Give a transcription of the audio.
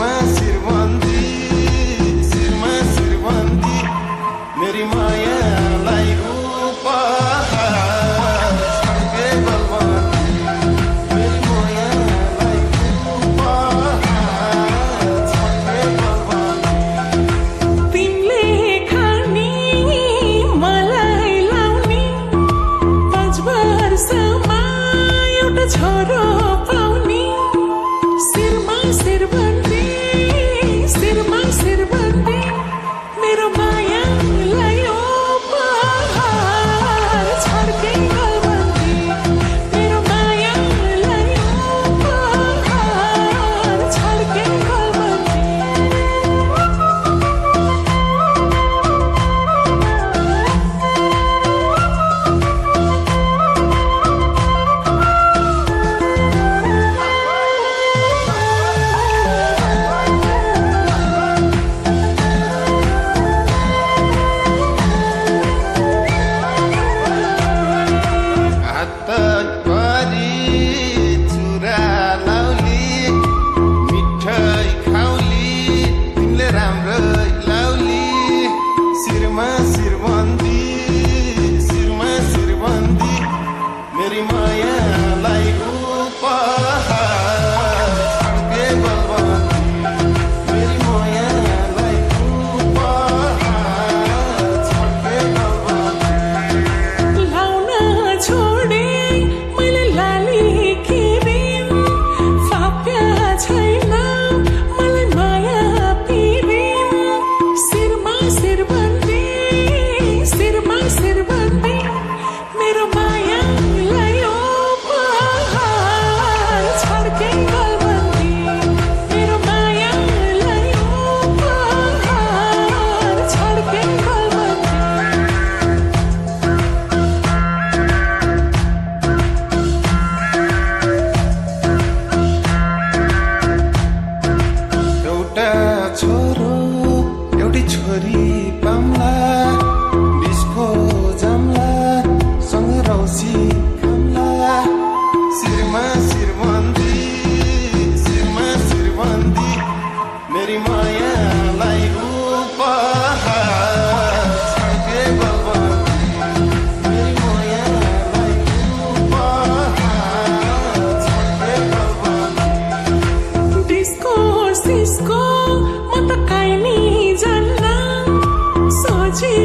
शिरबन्दी मेरी मायालाई उपहार छड्के बलबन्दी मेरी मायालाई उपहार छड्के बलबन्दी तिमीले खानी मलाई लाउने 5 वर्षमा एउटा छोरो पाउने शिरमा शिरबन्दी मेरो मायालाई उपहार छड्के बलबन्दी मेरो मायालाई उपहार छड्के बलबन्दी शिरबन्दी मेरी मायालाई उपहार छड्के बलबन्दी मेरी मायालाई उपहार छड्के बलबन्दी लाउन छोडे मैले लाली किरिम फाप्या छैन मलाई माया पिरिम शिरमा शिरबन्दी मेरो मायालाई उपहार छड्के बलबन्दी मेरो मायालाई उपहार छड्के बलबन्दी एउटा छोरो एउटी छोरी पाम्ला बिचको जाम्ला सँग रौसी खाम्ला शिरमा शिरबन्दी मेरी मायालाई उपहार छड्के बलबन्दी मेरी मायालाई उपहार छड्के बलबन्दी डिस्को सिस्को म त काहीँ नि जान्न सोची